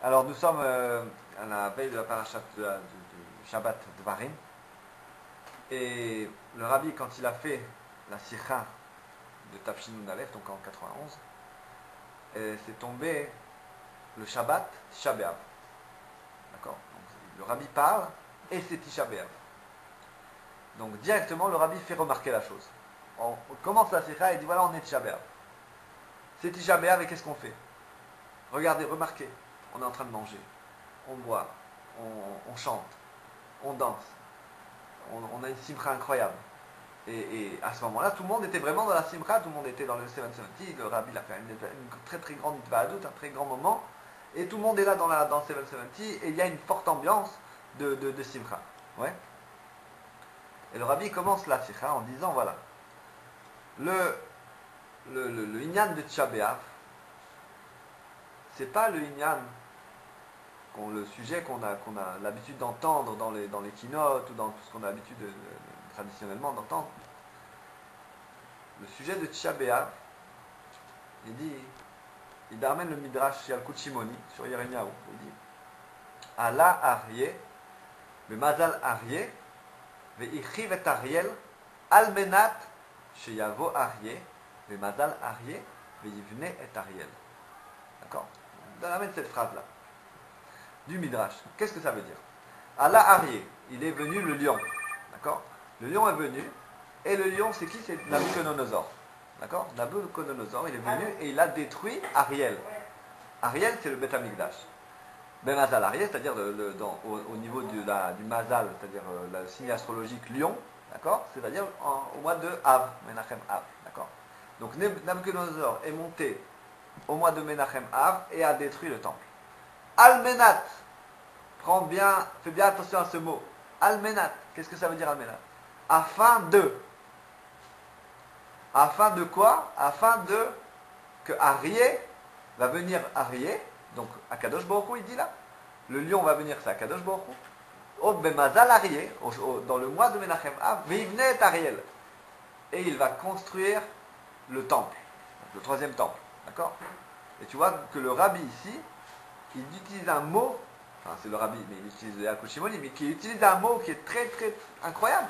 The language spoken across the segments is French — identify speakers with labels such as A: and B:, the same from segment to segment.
A: Alors nous sommes à la veille de la parashat du Shabbat Dvarim. Et le rabbi, quand il a fait la sikha de Tafshin Nun Aleph, donc en 91, c'est tombé le Shabbat Tisha B'Av. D'accord. Donc, le rabbi parle et c'est Tisha B'Av. Donc directement le rabbi fait remarquer la chose. On commence la sikha et dit voilà, on est Tisha B'Av. C'est Tisha B'Av et qu'est-ce qu'on fait? Regardez, remarquez, on est en train de manger, on boit, on chante, on danse, on a une simcha incroyable. Et à ce moment-là, tout le monde était vraiment dans la simcha, tout le monde était dans le 770, le rabbi a fait une très très grande mitzvah, un très grand moment, et tout le monde est là dans le 770, et il y a une forte ambiance de simcha. Ouais. Et le rabbi commence la simcha en disant, voilà, le inyan de Tisha B'Av, c'est pas le inyan, le sujet qu'on a l'habitude d'entendre dans les keynotes ou dans tout ce qu'on a l'habitude traditionnellement d'entendre. Le sujet de Tisha B'Av, il ramène le midrash Yalkut Shimoni sur Yeremiyahu. Il dit Allah Aryeh, le Mazal Aryeh, ve'ichiv et Ariel, al menat sheyavo Aryeh, le Mazal Aryeh, ve'yivne et Ariel. D'accord? Il ramène cette phrase-là du midrash. Qu'est-ce que ça veut dire? Allah Aryeh, il est venu le lion. D'accord? Le lion est venu, et le lion, c'est qui? C'est Nabucodonosor. D'accord? Nabucodonosor, il est venu et il a détruit Ariel. Ariel, c'est le Beth Amikdash. Ben Mazal Ariel, c'est-à-dire au niveau du Mazal, c'est-à-dire le signe astrologique lion, d'accord? C'est-à-dire au mois de Av, Menachem Av, d'accord? Donc Nabucodonosor est monté au mois de Menachem Av et a détruit le temple. Almenat, fais bien attention à ce mot. Almenat, qu'est-ce que ça veut dire Almenat? Afin de quoi? Afin de que Aryeh va venir Aryeh, donc Akadosh Baruch Hu, il dit là, le lion va venir, c'est Akadosh Baruch Hu, au Bemazal Aryeh, dans le mois de Menachem Av, Veivne et Ariel, et il va construire le temple, le troisième temple, d'accord? Et tu vois que le rabbi ici, il utilise un mot, enfin c'est le rabbi, mais il utilise le Yalkut Shimoni, mais qui utilise un mot qui est très très incroyable.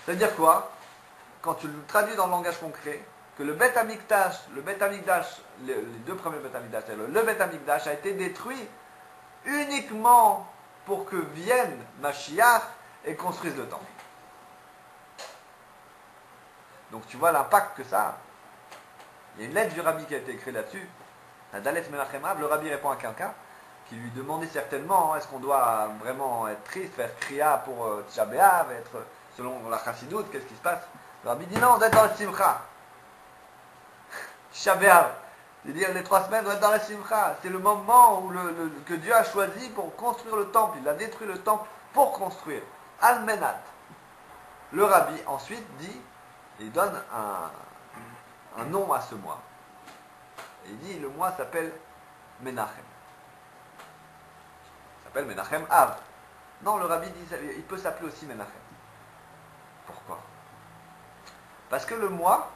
A: C'est-à-dire quoi? Quand tu le traduis dans le langage concret, que le Beth Amikdash, les deux premiers Beth Amikdash, le Beth Amikdash a été détruit uniquement pour que vienne Mashiach et construise le temple. Donc tu vois l'impact que ça a. Il y a une lettre du rabbi qui a été écrite là-dessus, la Dalet Menachem Av. Le rabbi répond à quelqu'un qui lui demandait certainement est-ce qu'on doit vraiment être triste, faire kriya pour Tisha B'Av, être selon la chassidoute, qu'est-ce qui se passe? Le rabbi dit non, on doit être dans la simcha. Tisha B'Av, c'est-à-dire les 3 semaines, on doit être dans la simcha. C'est le moment que Dieu a choisi pour construire le temple. Il a détruit le temple pour construire. Al-Menat. Le rabbi ensuite dit, il donne un nom à ce mois. Et il dit le mois s'appelle Menachem. Il s'appelle Menachem Av. Non, le rabbi dit il peut s'appeler aussi Menachem. Pourquoi? Parce que le mois,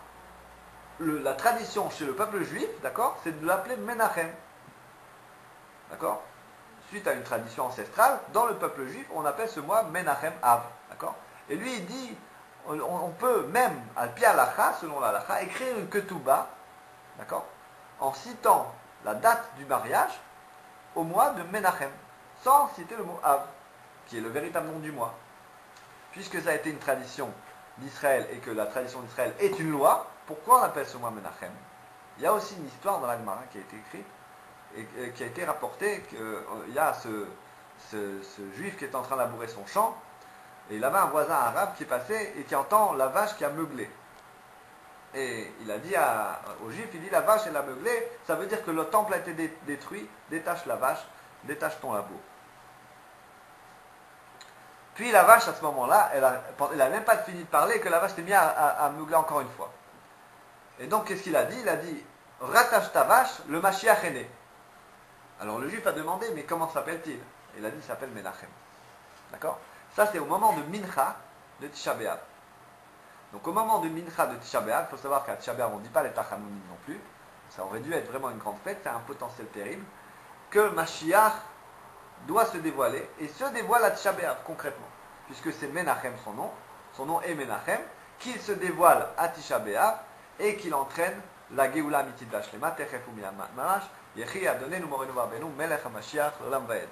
A: la tradition chez le peuple juif, d'accord, c'est de l'appeler Menachem. D'accord? Suite à une tradition ancestrale, dans le peuple juif, on appelle ce mois Menachem Av. D'accord? Et lui, il dit, on peut même, al pi halacha, selon la halacha, écrire une ketouba, d'accord, en citant la date du mariage au mois de Menachem, sans citer le mot Av, qui est le véritable nom du mois. Puisque ça a été une tradition d'Israël et que la tradition d'Israël est une loi, pourquoi on appelle ce mois Menachem? Il y a aussi une histoire dans la Gemara qui a été écrite et qui a été rapportée qu'il y a ce juif qui est en train de labourer son champ et il avait un voisin arabe qui est passé et qui entend la vache qui a meuglé. Et il a dit au juif, il dit la vache elle a meuglé, ça veut dire que le temple a été détruit, détache la vache, détache ton labour. Puis la vache, à ce moment-là, elle n'a même pas fini de parler que la vache s'est mise à meugler encore une fois. Et donc, qu'est-ce qu'il a dit? Il a dit, rattache ta vache, le Mashiach est né. Alors le juif a demandé, mais comment s'appelle-t-il? Il a dit, il s'appelle Menachem. D'accord? Ça, c'est au moment de Mincha de Tisha B'Av. Donc, au moment de Mincha de Tisha B'Av, il faut savoir qu'à Tisha B'Av, on ne dit pas les Tachanounim non plus. Ça aurait dû être vraiment une grande fête, c'est un potentiel terrible. que Mashiach doit se dévoiler, et se dévoile à Tisha B'Av concrètement, puisque c'est Menachem son nom est Menachem, qu'il se dévoile à Tisha B'Av, et qu'il entraîne la Geoula Amitit Vashlema, Techef Umiyam Mamash, Yechi Adonenu Morenu Barbenu, Melech HaMashiach, L'Olam Vaed.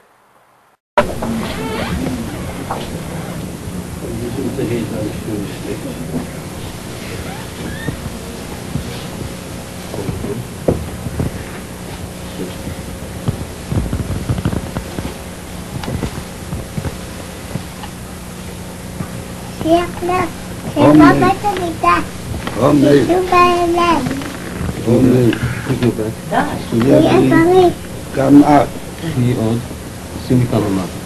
B: גם את, היא עוד, שימי כמה מטה.